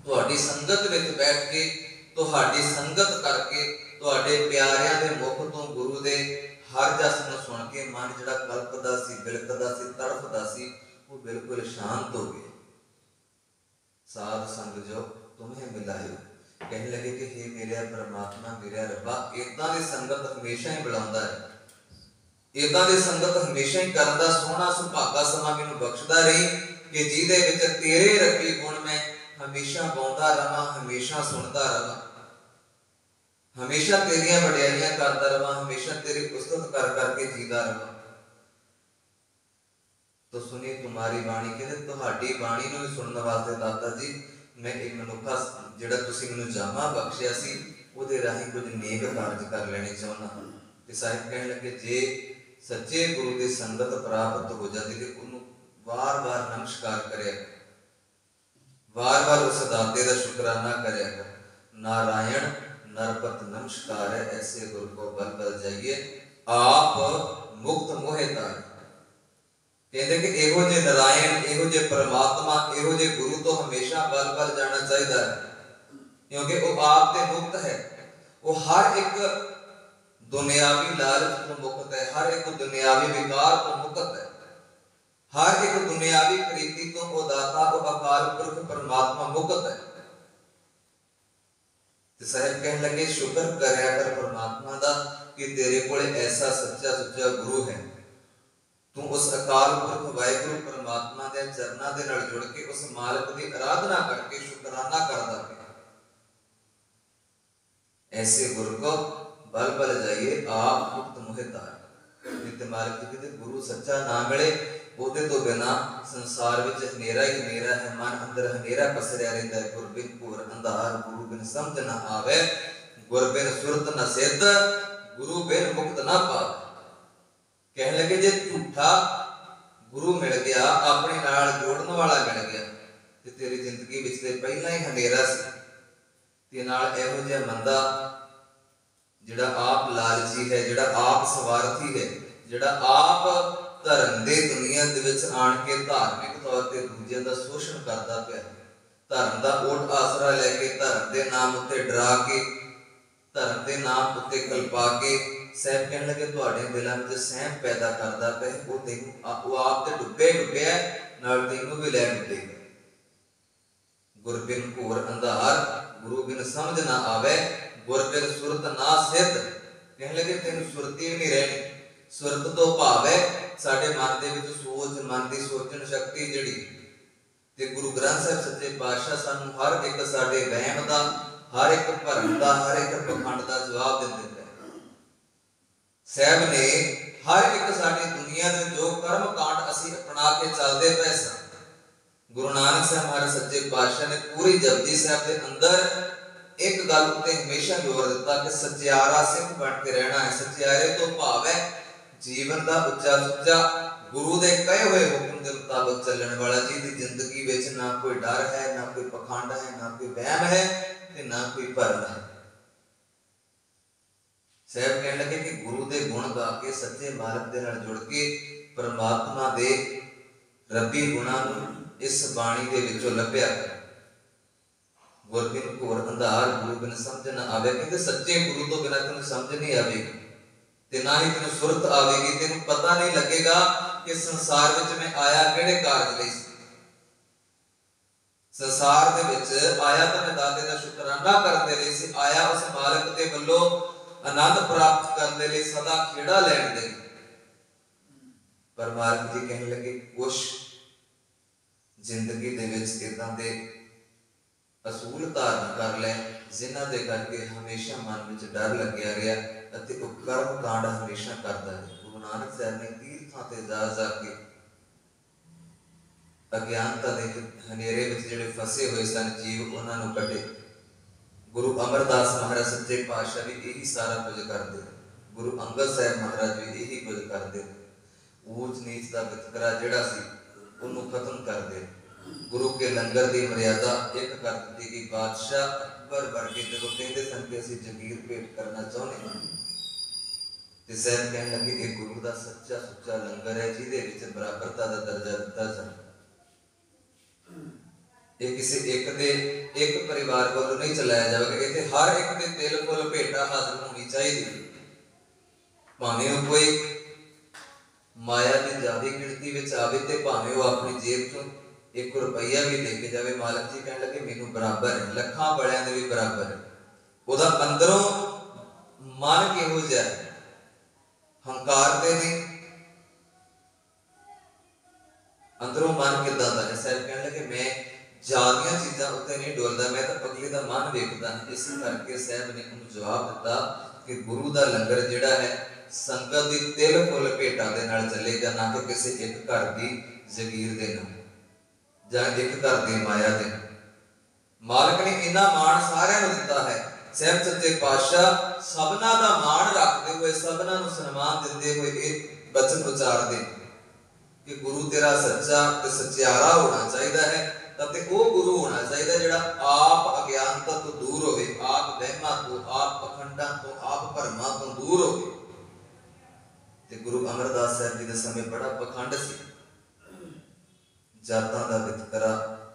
तुहाडी संगत विच बैठ के, तुहाडी संगत करके, तुहाडे प्यारिਆਂ ਦੇ मुख तो गुरु दे हर जस ਨੂੰ सुन के मन जिहड़ा कल्पदा सी, बिलकदा सी, तड़फदा सी, वो बिल्कुल शांत हो गया। साध संग जो तुम्हें मिलायो, कहने लगे कि हे मेरे परमात्मा मेरे रब्बा इदां दी संगत हमेशा ही बुलांदा है, इदां दी संगत हमेशा ही करदा, सोहना सुभागा समा मैनूं बख्शदा रही कि जिहदे विच तेरे रखी गुण मैं हमेशा गाउंदा रहां, हमेशा सुनदा रहां, हमेशा तेरियां वडियाइयां करदा रहां, हमेशा तेरी उस्तत कर करके जीदा रहां। तो सुनी तुम्हारी बाणी, कहते तुहाडी बाणी नूं सुनने वास्ते दाता जी मैं एक मनुखा जिहड़ा तुसीं मैनूं जामा बख्शिया सी उहदे राहीं कुछ नेक कार्ज कर लेने चाहुंदा। ते साहिब कहण लगे जे सच्चे गुरु की संगत प्राप्त हो जाती तो उन्होंने बार बार नमस्कार करे, बार बार उस दाते का शुकराना करे। नारायण नरपत नमस्कार है, ऐसे गुरु को बल बल जाइए आप मुक्त मोहे तारे। कहते कि एहो जे नारायण, एहो जे परमात्मा, एहो जे गुरु तो हमेशा बल बल जाना चाहिए, क्योंकि वो आप ते मुक्त है, वो हर एक दुनियावी लालच तो मुक्त है, हर एक दुनियावी विकार तो मुक्त है, हर एक दुनियावी प्रीति तो वो दाता वो अकाल पुरख परमात्मा मुक्त है। साहब कहने लगे शुक्र करया कर परमात्मा दा कि तेरे कोले ऐसा सच्चा सुच्चा गुरु है तू उस अकाल पुरख वाहिगुरु परमात्मा के चरणों के नाल जुड़ के उस मालिक की आराधना करके शुकराना करदा पिया। ऐसे गुरु को बल बल जाइए आप मुक्त मोहे तार। नित्य मालिक जी कहते गुरु सच्चा ना मिले ਉਹਦੇ ਤੋਂ बिना संसार ਵਿੱਚ ਹਨੇਰਾ ਹੀ ਹਨੇਰਾ है। मन अंदर हनेरा पसरिया रहता है। गुर बिन घोर अंधार गुरु बिन समझ न आवे। गुर बिन सुरत न सिद्ध गुरु बिन मुक्त न पावे। कहने लगे जे झूठा गुरु मिल गया अपने नाल जोड़न वाला मिल गया ते तेरी जिंदगी विच ते पहला ही हनेरा सी ते नाल इहो जिहा मंदा जिहड़ा आप लालची है, जिहड़ा आप स्वार्थी है, जिहड़ा आप धर्म दे दुनिया दे विच आण के धार्मिक तौर ते दूजियां दा शोषण करदा पिया। धर्म दा ओट आसरा लैके धर्म दे नाम उत्ते डरा के धर्म दे नाम उत्ते कल्पा के सहब कहने लगे तुहाडे दिलां विच सहम पैदा करदा पिया। वो तैनूं आप ते डुब्बे डुब्बिया नाल तैनूं भी लै डुब्बेगा। गुर बिन घोर अंधार गुरु बिन समझ ना आवे। गुर बिन सुरत ना सिद्ध कहने लगे तैनूं सुरती भी नहीं रहनी। सुरत तो भाव है साडे मन दे विच सोच, मन की सोचण शक्ति जिहड़ी ते गुरु ग्रंथ साहिब सच्चे पातशाह सानूं हर एक साडे वहम दा, हर एक भरम दा, हर एक पखंड दा जवाब दिंदे पए। साहब ने हर एक साडी दुनिया दे जो कर्म कांड असीं अपना के चलदे पए सन, गुरु नानक साहब महाराज सच्चे पातशाह ने पूरी जपजी साहब के अंदर एक गल उत्ते हमेशा जोर दिता कि सचियारा सिख बन के रहना है। सचियारे तो भाव है जीवन का उच्चा सुच्चा गुरु दे कहे हुए हुक्म के मुताबिक चलने वाला जी की जिंदगी विच ना कोई डर है, ना कोई पखंड है, ना कोई वहम है ते ना कोई भरम है। साहब कहने लगे कि गुरु दे गुण गा के सच्चे मालिक दे नाल जुड़ के परमात्मा दे रब्बी गुणां नूं इस बाणी दे विचों लभ्या कर। गुर बिन घोर अंधार गुरु बिन समझ न आवे। कहते सच्चे गुरु तो बिना तैनूं समझ नहीं आवेगी ते ना ही तेन सुरत आवेगी। तेन पता नहीं लगेगा कि संसार विच मैं आया किहड़े कारज लई सी। संसार दे विच आया तां मैं दाते दा शुकराना करन दे लई सी, आया उस मालिक दे वल्लों आनंद प्राप्त करन दे लई, सदा खेड़ा लैण दे। पर मालिक जी कहने लगे कुछ जिंदगी दे विच इदां दे असूल धारण कर लै जिन्हां दे करके हमेशा मन विच डर लग्या रहा अते वो कर्म कांड हमेशा करता है। गुरु नानक साहब ने तीर्थां ते जा जा के अज्ञानता दे हनेरे विच जिहड़े फसे हुए सन जीव उन्हां नूं कढे। गुरु अमरदास महाराज सच्चे पातशाह भी यही सारा कुछ करते। गुरु अंगद साहब महाराज भी यही कुछ करते। ऊंच नीच का वितकरा जिहड़ा सी उन्होंने खत्म कर दे। गुरु के लंगर की मर्यादा एक कर दी कि बादशाह अकबर वर्गे जो कहते सन कि असीं जगीर भेंट करना चाहते हैं ते साहब कहने लगे कि गुरु का सच्चा सुच्चा लंगर है जिहदे विच बराबरता का दर्जा दिता जाए। ये किसी एक परिवार वालों नहीं चलाया जाएगा। इत्थे हर एक दे तिल फुल भेंटा हाजिर होनी चाहिए। भावें कोई माया की ज्यादा गिणती विच आवे ते भावें वो अपनी जेब चों एक रुपया भी लेके जावे। मालिक जी कहने लगे मैनू बराबर है, लखां बड़ियां दे भी बराबर है। ओदा अंदरों मन किहो जिहा है, हंकार ते नहीं, अंदरों मन किदां दा है। साहब कहने लगे मैं ज्यादा चीज़ां उत्ते नहीं डोलदा, मैं तो अगले दा मन वेखदा। इस करके साहब ने उन्हें जवाब दिता कि गुरु दा लंगर जिहड़ा है संगत दी तिल फुल भेटां दे नाल चलेगा, ना कि किसी एक घर दी जगीर दे नाल जां एक घर दी माया दे। मालिक ने इन्ना मान सारियां नूं दिता है। साहब सच्चे पातशाह सबना दा मान रखते हुए सबना नूं सन्मान दिंदे हुए एक वचन उचारदे कि गुरु तेरा सच्चा ते सचियारा होना चाहिए है। ते वो गुरु होना चाहिए जिहड़ा आप अज्ञानता तो दूर होवे, आप वहमां तो, आप पखंडां तो, आप भरमां तो दूर होवे। ते गुरु अमरदास साहब जी दे समय बड़ा पखंड सी। जातां दा वितकरा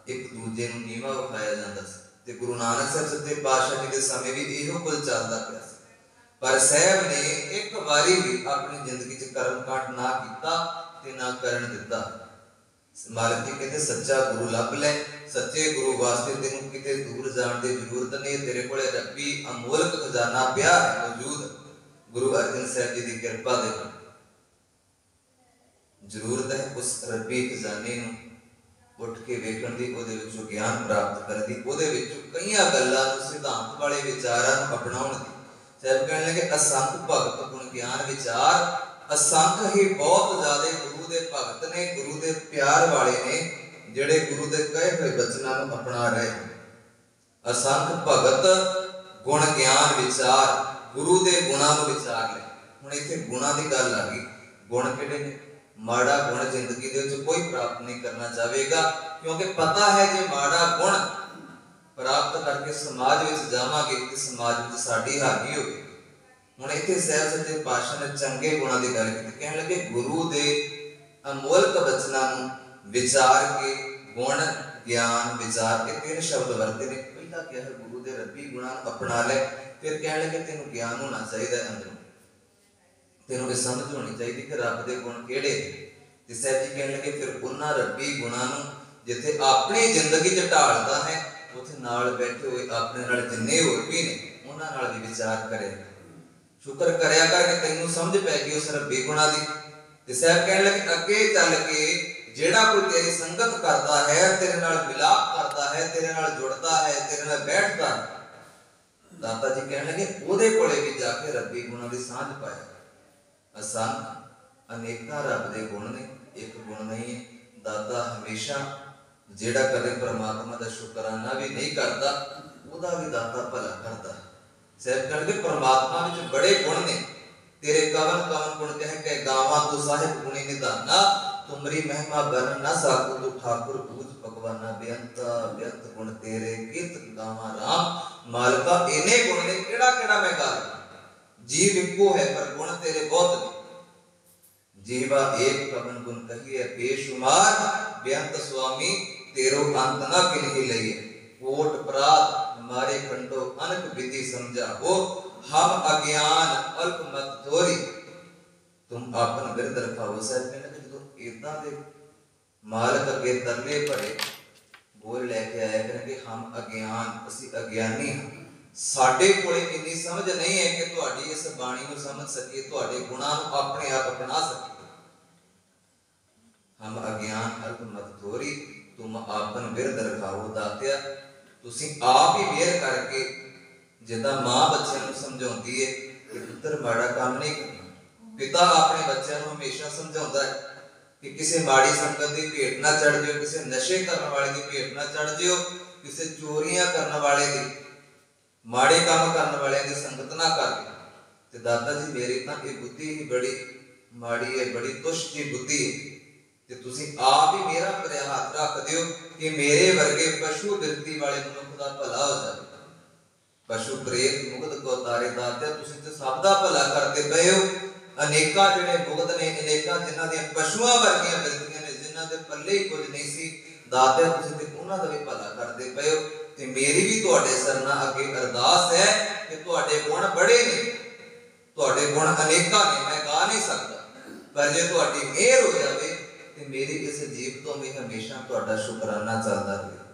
एक दूजे नूं नीवां विखाया जांदा सी ते गुरु नानक साहब सच्चे पातशाह जी दे समय भी इहो कुछ चलदा पिया सी। पर साहब ने एक बारी भी अपनी जिंदगी च कर्म कांड ना कीता ते ना करन दिता। मालिक जी कहते सच्चा गुरु लभ ले। सच्चे गुरु वास्ते तेनू किते दूर जाण दी जरूरत नहीं, तेरे कोले रब्बी अमोलक खजाना पिया है मौजूद। गुरु अर्जन साहब जी की कृपा दे ਜ਼ਰੂਰਤ ਹੈ ਉਸ ਰੱਬੀ ਖਜ਼ਾਨੇ ਨੂੰ ਉੱਠ ਕੇ ਵੇਖਣ ਦੀ, ਉਹਦੇ ਵਿੱਚੋਂ ਗਿਆਨ ਪ੍ਰਾਪਤ ਕਰਨ ਦੀ, ਉਹਦੇ ਵਿੱਚੋਂ ਕਈਆਂ ਗੱਲਾਂ ਨੂੰ, ਸਿਧਾਂਤ ਵਾਲੇ ਵਿਚਾਰਾਂ ਨੂੰ ਅਪਣਾਉਣ ਦੀ। ਸਾਹਿਬ ਕਹਿਣ ਲੱਗੇ ਅਸੰਖ ਭਗਤ ਗੁਣ ਗਿਆਨ ਵਿਚਾਰ। ਅਸੰਖ ਹੀ ਬਹੁਤ ਜ਼ਿਆਦਾ ਗੁਰੂ ਦੇ ਭਗਤ ਨੇ, ਗੁਰੂ ਦੇ ਪਿਆਰ ਵਾਲੇ ਨੇ, ਜਿਹੜੇ ਗੁਰੂ ਦੇ ਕਹੇ ਹੋਏ ਬਚਨਾਂ ਨੂੰ ਅਪਣਾ ਰਹੇ। ਅਸੰਖ ਭਗਤ ਗੁਣ ਗਿਆਨ ਵਿਚਾਰ, ਗੁਰੂ ਦੇ ਗੁਣਾਂ ਨੂੰ ਵਿਚਾਰ ਲੈ। ਹੁਣ ਇੱਥੇ ਗੁਣਾਂ ਦੀ ਗੱਲ ਆ ਗਈ। ਗੁਣ ਕਿਹੜੇ ਨੇ? ਮਾੜਾ ਗੁਣ ਜ਼ਿੰਦਗੀ ਦੇ ਵਿੱਚ ਕੋਈ ਪ੍ਰਾਪਤ ਨਹੀਂ ਕਰਨਾ ਚਾਹੇਗਾ, ਕਿਉਂਕਿ ਪਤਾ ਹੈ ਜੇ ਮਾੜਾ ਗੁਣ ਪ੍ਰਾਪਤ ਕਰਕੇ ਸਮਾਜ ਵਿੱਚ ਜਾਵਾਂਗੇ ਤੇ ਸਮਾਜ ਵਿੱਚ ਸਾਡੀ ਹਾਜ਼ਰੀ ਹੋਵੇ। ਹੁਣ ਇੱਥੇ ਸਾਹਿਬ ਸੱਚੇ ਪਾਤਸ਼ਾਹ ਨੇ ਚੰਗੇ ਗੁਣਾਂ ਦੀ ਗੱਲ ਕੀਤੀ। ਕਹਿਣ ਲੱਗੇ ਗੁਰੂ ਦੇ ਅਮੋਲਕ ਬਚਨਾਂ ਨੂੰ ਵਿਚਾਰ ਕੇ, ਗੁਣ ਗਿਆਨ ਵਿਚਾਰ, ਇਹ ਤਿੰਨ ਸ਼ਬਦ ਵਰਤੇ ਨੇ। ਪਹਿਲਾਂ ਕਿਹਾ ਗੁਰੂ ਦੇ ਰੱਬੀ ਗੁਣਾਂ ਨੂੰ ਅਪਣਾ ਲੈ, ਫਿਰ ਕਹਿਣ ਲੱਗੇ ਤੈਨੂੰ ਗਿਆਨ ਹੋਣਾ ਚਾਹੀਦਾ ਅੰਦਰੋਂ, ਤੈਨੂੰ ਇਹ ਸਮਝ ਹੋਣੀ ਚਾਹੀਦੀ ਕਿ ਰੱਬ ਦੇ ਗੁਣ ਕਿਹੜੇ ਨੇ। ਤੇ ਸਾਹਿਬ ਜੀ ਕਹਿਣ ਲੱਗੇ ਫਿਰ ਉਹਨਾਂ ਰੱਬੀ ਗੁਣਾਂ ਨੂੰ ਜਿੱਥੇ ਆਪਣੀ ਜ਼ਿੰਦਗੀ 'ਚ ਢਾਲਦਾ ਹੈ, ਉੱਥੇ ਨਾਲ ਬੈਠੇ ਹੋਏ ਆਪਣੇ ਨਾਲ ਜਿੰਨੇ ਹੋਰ ਵੀ ਨੇ ਉਹਨਾਂ ਨਾਲ ਵੀ ਵਿਚਾਰ ਕਰੇ। ਸ਼ੁਕਰ ਕਰਿਆ ਕਰ ਕਿ ਤੈਨੂੰ ਸਮਝ ਪੈ ਗਈ ਉਸ ਰੱਬੀ ਗੁਣਾਂ ਦੀ। ਤੇ ਸਾਹਿਬ ਕਹਿਣ ਲੱਗੇ ਅੱਗੇ ਚੱਲ ਕੇ ਜਿਹੜਾ ਕੋਈ ਤੇਰੀ ਸੰਗਤ ਕਰਦਾ ਹੈ, ਤੇਰੇ ਨਾਲ ਮਿਲਾਪ ਕਰਦਾ ਹੈ, ਤੇਰੇ ਨਾਲ ਜੁੜਦਾ ਹੈ, ਤੇਰੇ ਨਾਲ ਬੈਠਦਾ ਹੈ, ਦਾਤਾ ਜੀ ਕਹਿਣ ਲੱਗੇ ਉਹਦੇ ਕੋਲੇ ਵੀ ਜਾ ਕੇ ਰੱਬੀ ਗੁਣਾਂ ਦੀ ਸਾਂਝ ਪਾਇਆ। ਅਸੰਖ ਅਨੇਕਾਂ ਰੱਬ ਦੇ ਗੁਣ ਨੇ, ਇੱਕ ਗੁਣ ਨਹੀਂ ਹੈ। ਦਾਤਾ ਹਮੇਸ਼ਾ ਜਿਹੜਾ ਕਦੇ ਪਰਮਾਤਮਾ ਦਾ ਸ਼ੁਕਰਾਨਾ ਵੀ ਨਹੀਂ ਕਰਦਾ, ਉਹਦਾ ਵੀ ਦਾਤਾ ਭਲਾ ਕਰਦਾ। ਸਾਹਿਬ ਕਹਿੰਦੇ ਪਰਮਾਤਮਾ ਵਿੱਚ ਬੜੇ ਗੁਣ ਨੇ, ਤੇਰੇ ਕਵਨ ਕਵਨ ਗੁਣ ਕਹਿ ਕੇ ਗਾਵਾਂ ਤੂੰ ਸਾਹਿਬ ਗੁਣੀ ਨਿਧਾਨਾ, ਤੁਮਰੀ ਮਹਿਮਾ ਬਰਨ ਨਾ ਸਾਕੂ ਤੂੰ ਠਾਕੁਰ ਪੂਜ ਭਗਵਾਨਾ, ਬੇਅੰਤ ਬੇਅੰਤ ਗੁਣ ਤੇਰੇ ਕਿਤ ਗਾਵਾਂ ਰਾਮ ਮਾਲਕਾ। ਇਹਨੇ ਗੁਣ ਨੇ ਕਿਹੜਾ ਕਿਹੜਾ ਮੈਂ ਗਾ, ਜੀਵ ਇੱਕੋ ਹੈ ਪਰ ਗੁਣ ਤੇਰੇ ਬਹੁਤ ਨੇ। ਜੀਵਾ ਏਕ ਕਵਨ ਗੁਣ ਕਹੀਏ ਬੇਸ਼ੁਮਾਰ, ਬੇਅੰਤ ਸੁਆਮੀ ਤੇਰੋ ਅੰਤ ਨਾ ਕਿਨਹੀ ਲਈਏ। ਕੋਟ ਪ੍ਰਾਤ ਮਾਰੇ ਖੰਡੋ ਅਨਕ ਵਿਧि ਸਮਝਾਵੋ, ਹਮ ਅਗਿਆਨ ਅਲਪ ਮਤ ਥੋਰੀ ਤੁਮ ਆਪਨ ਬਿਰਦ ਰਖਾਵੋ। ਸਾਹਿਬ ਕਹਿੰਦੇ ਜਦੋਂ ਇਦਾਂ ਦੇ ਮਾਲਕ ਅੱਗੇ ਤਰਲੇ ਭਰੇ ਬੋਲ ਲੈ ਕੇ ਆਇਆ ਕਿ ਹਮ ਅਗਿਆਨ, ਅਸੀਂ ਅਗਿਆਨੀ ਹਾਂ, ਸਾਡੇ ਕੋਲੇ ਇੰਨੀ ਸਮਝ ਨਹੀਂ ਹੈ ਕਿ ਤੁਹਾਡੀ ਇਸ ਬਾਣੀ ਨੂੰ ਸਮਝ ਸਕੀਏ, ਤੁਹਾਡੇ ਗੁਣਾਂ ਨੂੰ ਆਪਣੇ ਆਪ ਅਪਣਾ ਸਕੀਏ। ਹਮ ਅਗਿਆਨ ਅਲਪ ਮਤ ਥੋਰੀ ਤੁਮ ਆਪਨ ਬਿਰਦ ਰਖਾਵੋ। ਦਾਤਿਆ ਤੁਸੀਂ ਆਪ ਹੀ ਵੇਰ ਕਰਕੇ, ਜਿੱਦਾਂ ਮਾਂ ਬੱਚਿਆਂ ਨੂੰ ਸਮਝਾਉਂਦੀ ਹੈ ਕਿ ਪੁੱਤਰ ਮਾੜਾ ਕੰਮ ਨਹੀਂ ਕਰਨਾ, ਪਿਤਾ ਆਪਣੇ ਬੱਚਿਆਂ ਨੂੰ ਹਮੇਸ਼ਾ ਸਮਝਾਉਂਦਾ ਹੈ ਕਿ ਕਿਸੇ ਮਾੜੀ ਸੰਗਤ ਦੀ ਭੇਟ ਨਾ ਚੜ ਜਿਓ, ਕਿਸੇ ਨਸ਼ੇ ਕਰਨ ਵਾਲੇ ਦੀ ਭੇਟ ਨਾ ਚੜ ਜਿਓ, ਕਿਸੇ ਚੋਰੀਆਂ ਕਰਨ ਵਾਲੇ ਦੀ, ਮਾੜੇ ਕੰਮ ਕਰਨ ਵਾਲਿਆਂ ਦੀ ਸੰਗਤ ਨਾ ਕਰ। ਤੇ ਦਾਦਾ ਜੀ ਮੇਰੀ ਤਾਂ ਇਹ ਬੁੱਧੀ ਹੀ ਬੜੀ ਮਾੜੀ ਹੈ, ਬੜੀ ਤੁਸ਼ ਦੀ ਬੁੱਧੀ ਹੈ, ਤੇ ਤੁਸੀਂ ਆਪ ਹੀ ਮੇਰਾ ਭਰਿਆ ਹੱਥ ਰੱਖ ਦਿਓ ਕਿ ਮੇਰੇ ਵਰਗੇ ਪਸ਼ੂ ਬਿਰਤੀ ਵਾਲੇ ਮਨੁੱਖ ਦਾ ਭਲਾ ਹੋ ਜਾਵੇ। ਪਸ਼ੂ ਪ੍ਰੇਤ ਮੁਕਤ ਕੋ ਤਾਰੇ। ਦਾਤਿਆ ਤੁਸੀਂ ਤੇ ਸਭ ਦਾ ਭਲਾ ਕਰਦੇ ਪਏ ਹੋ। ਅਨੇਕਾਂ ਜਿਹੜੇ ਮੁਕਤ ਨੇ, ਅਨੇਕਾਂ ਜਿਨ੍ਹਾਂ ਦੀਆਂ ਪਸ਼ੂਆਂ ਵਰਗੀਆਂ ਬਿਰਤੀਆਂ ਨੇ, ਜਿਨ੍ਹਾਂ ਦੇ ਪੱਲੇ ਹੀ ਕੁਝ ਨਹੀਂ ਸੀ, ਦਾਤਿਆ ਤੁਸੀਂ ਤੇ ਉਹਨਾਂ ਦਾ ਵੀ ਭਲਾ ਕਰਦੇ ਪਏ ਹੋ। ਤੇ ਮੇਰੀ ਵੀ ਤੁਹਾਡੇ ਸਰਨਾ ਅੱਗੇ ਅਰਦਾਸ ਹੈ ਕਿ ਤੁਹਾਡੇ ਗੁਣ ਬੜੇ ਨੇ, ਤੁਹਾਡੇ ਗੁਣ ਅਨੇਕਾਂ ਨੇ, ਮੈਂ ਗਾ ਨਹੀਂ ਸਕਦਾ, ਪਰ ਜੇ ਤੁਹਾਡੀ ਮਿਹਰ ਹੋ ਜਾਵੇ ਤੇ ਮੇਰੀ ਇਸ ਜੀਵ ਤੋਂ ਵੀ ਹਮੇਸ਼ਾ ਤੁਹਾਡਾ ਸ਼ੁਕਰਾਨਾ ਚੱਲਦਾ ਰਹੇ।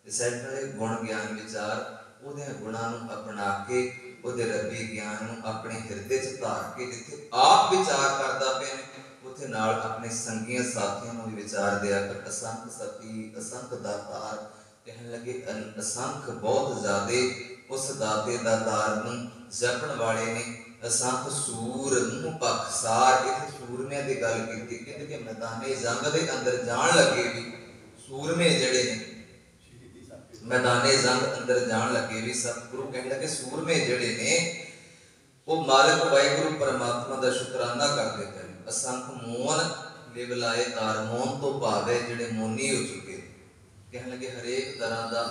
ਤੇ ਸੈਂਟਰ ਗੁਣ ਗਿਆਨ ਵਿਚਾਰ, ਉਹਦੇ ਗੁਣਾਂ ਨੂੰ ਅਪਣਾ ਕੇ, ਉਹਦੇ ਰੱਬੀ ਗਿਆਨ ਨੂੰ ਆਪਣੇ ਹਿਰਦੇ 'ਚ ਧਾਰ ਕੇ, ਜਿੱਥੇ ਆਪ ਵਿਚਾਰ ਕਰਦਾ ਪਿਆ ਨੇ ਉੱਥੇ ਨਾਲ ਆਪਣੇ ਸੰਗੀਆਂ ਸਾਥੀਆਂ ਨੂੰ ਵੀ ਵਿਚਾਰ ਦਿਆ ਕਰ। ਅਸੰਖ ਸਤੀ ਅਸੰਖ ਦਾਤਾਰ, ਕਹਿਣ ਲੱਗੇ ਅਸੰਖ ਬਹੁਤ ਜ਼ਿਆਦੇ ਉਸ ਦਾਤੇ ਦਾ ਦਾਰ ਨੂੰ ਜਪਣ ਵਾਲੇ ਨੇ। ਅਸੰਖ ਸੂਰ ਨੂੰ ਪਖਸਾਰ, ਇੱਥੇ ਸੂਰਮਿਆਂ ਦੀ ਗੱਲ ਕੀਤੀ। ਕਹਿੰਦੇ ਕਿ ਮੈਦਾਨੇ ਜੰਗ ਦੇ ਅੰਦਰ ਜਾਣ ਲੱਗੇ ਵੀ ਸੂਰਮੇ ਜਿਹੜੇ ਨੇ, ਮੈਦਾਨੇ ਜੰਗ ਅੰਦਰ ਜਾਣ ਲੱਗੇ ਵੀ ਸਤਿਗੁਰੂ ਕਹਿਣ ਲੱਗੇ ਸੂਰਮੇ ਜਿਹੜੇ ਨੇ ਉਹ ਮਾਲਕ ਵਾਹਿਗੁਰੂ ਪਰਮਾਤਮਾ ਦਾ ਸ਼ੁਕਰਾਨਾ ਕਰਦੇ ਪਏ। ਅਸੰਖ ਮੋਨ ਲਿਵ ਲਾਏ ਤਾਰ, ਮੋਨ ਤੋਂ ਭਾਵ ਹੈ ਜਿਹੜੇ ਮੋਨੀ ਹੋ ਚੁੱਕੇ। ਕਹਿਣ ਲੱਗੇ ਹਰੇਕ ਤਰ੍ਹਾਂ ਦਾ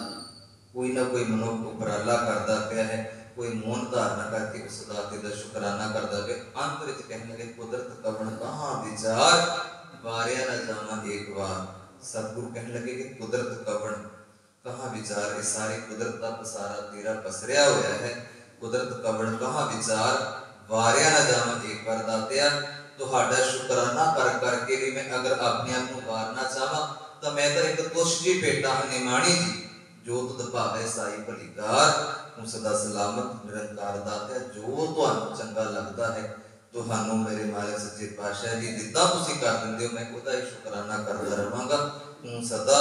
ਕੋਈ ਨਾ ਕੋਈ ਮਨੁੱਖ ਉਪਰਾਲਾ ਕਰਦਾ ਪਿਆ ਹੈ, ਕੋਈ ਮੋਨ ਧਾਰਨਾ ਕਰਕੇ ਉਸ ਦਾਤੇ ਦਾ ਸ਼ੁਕਰਾਨਾ ਕਰਦਾ ਪਿਆ। ਅੰਤ ਵਿੱਚ ਕਹਿਣ ਲੱਗੇ ਕੁਦਰਤ ਕਵਣ ਕਹਾਂ ਵਿਚਾਰ, ਵਾਰਿਆ ਨਾ ਜਾਵਾਂ ਏਕ ਵਾਰ। ਸਤਿਗੁਰੂ ਕਹਿਣ ਲੱਗੇ ਕਿ ਕੁਦਰਤ ਕਵਣ ਕਹਾਂ ਵਿਚਾਰ, ਇਹ ਸਾਰੀ ਕੁਦਰਤ ਦਾ ਪਸਾਰਾ ਤੇਰਾ ਪਸਰਿਆ ਹੋਇਆ ਹੈ। ਕੁਦਰਤ ਕਵਣ ਕਹਾਂ ਵਿਚਾਰ, ਵਾਰਿਆ ਨਾ ਜਾਵਾਂ ਏਕ ਵਾਰ। ਦਾਤਿਆ ਤੁਹਾਡਾ ਸ਼ੁਕਰਾਨਾ ਕਰ ਕਰਕੇ ਵੀ ਮੈਂ ਅਗਰ ਆਪਣੇ ਆਪ ਨੂੰ ਵਾਰਨਾ ਚਾਹਾਂ ਤਾਂ ਮੈਂ ਤਾਂ ਇੱਕ ਤੁਸ਼ ਜੀ ਭੇਟਾ ਨਿਮਾਣੀ ਜੀ, ਜੋ ਤੁਧ ਭਾਵੇ ਸਾਈ ਭਲੀਕਾਰ, ਤੂੰ ਸਦਾ ਸਲਾਮਤ ਨਿਰੰਕਾਰ। ਦਾਤਿਆ ਜੋ ਤੁਹਾਨੂੰ ਚੰਗਾ ਲੱਗਦਾ ਹੈ ਤੁਹਾਨੂੰ ਮੇਰੇ ਮਾਲਕ ਸੱਚੇ ਪਾਤਸ਼ਾਹ ਜੀ ਜਿੱਦਾਂ ਤੁਸੀਂ ਕਰ ਦਿੰਦੇ ਹੋ, ਮੈਂ ਉਹਦਾ ਹੀ ਸ਼ੁਕਰਾਨਾ ਕਰਦਾ ਰਹਾਂਗਾ। ਹੁਣ ਸਦਾ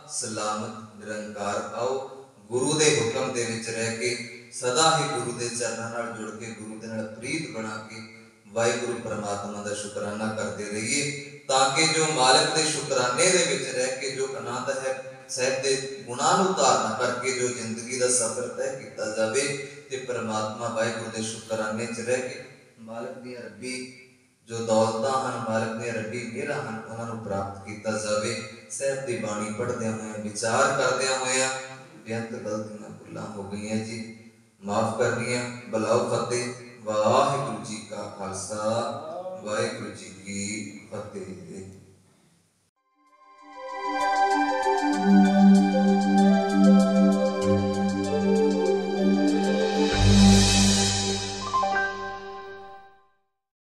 ਸਲਾਮਤ ਨਿਰੰਕਾਰ ਆਓ, ਗੁਰੂ ਦੇ ਹੁਕਮ ਦੇ ਵਿੱਚ ਰਹਿ ਕੇ, ਸਦਾ ਹੀ ਗੁਰੂ ਦੇ ਚਰਨਾਂ ਨਾਲ ਜੁੜ ਕੇ, ਗੁਰੂ ਦੇ ਨਾਲ ਪ੍ਰੀਤ ਬਣਾ ਕੇ ਵਾਹਿਗੁਰੂ ਪਰਮਾਤਮਾ ਦਾ ਸ਼ੁਕਰਾਨਾ ਕਰਦੇ ਰਹੀਏ, ਤਾਂ ਕਿ ਜੋ ਮਾਲਕ ਦੇ ਸ਼ੁਕਰਾਨੇ ਦੇ ਵਿੱਚ ਰਹਿ ਕੇ ਜੋ ਆਨੰਦ ਹੈ, ਸਾਹਿਬ ਦੇ ਗੁਣਾਂ ਨੂੰ ਧਾਰਨ ਕਰਕੇ ਜੋ ਜ਼ਿੰਦਗੀ ਦਾ ਸਫ਼ਰ ਤੈਅ ਕੀਤਾ ਜਾਵੇ, ਤੇ ਪਰਮਾਤਮਾ ਵਾਹਿਗੁਰੂ ਦੇ ਸ਼ੁਕਰਾਨੇ 'ਚ ਰਹਿ ਕੇ ਮਾਲਕ ਦੀਆਂ ਰੱਬੀ ਜੋ ਦੌਲਤਾਂ ਹਨ, ਮਾਲਕ ਦੀਆਂ ਰੱਬੀ ਮਿਹਰਾਂ ਹਨ, ਉਹਨਾਂ ਨੂੰ ਪ੍ਰਾਪਤ ਕੀਤਾ ਜਾਵੇ। ਸਾਹਿਬ ਦੀ ਬਾਣੀ ਪੜ੍ਹਦਿਆਂ ਹੋਇਆਂ, ਵਿਚਾਰ ਕਰਦਿਆਂ ਹੋਇਆਂ ਬੇਅੰਤ ਗਲਤੀਆਂ ਭੁੱਲਾਂ ਹੋ ਗਈਆਂ ਜੀ, ਮਾਫ ਕਰਨੀਆਂ। ਬਲਾਓ ਫਤਿਹ। ਵਾਹਿਗੁਰੂ ਜੀ ਕਾ ਖਾਲਸਾ, ਵਾਹਿਗੁਰੂ ਜੀ ਕੀ ਫਤਿਹ।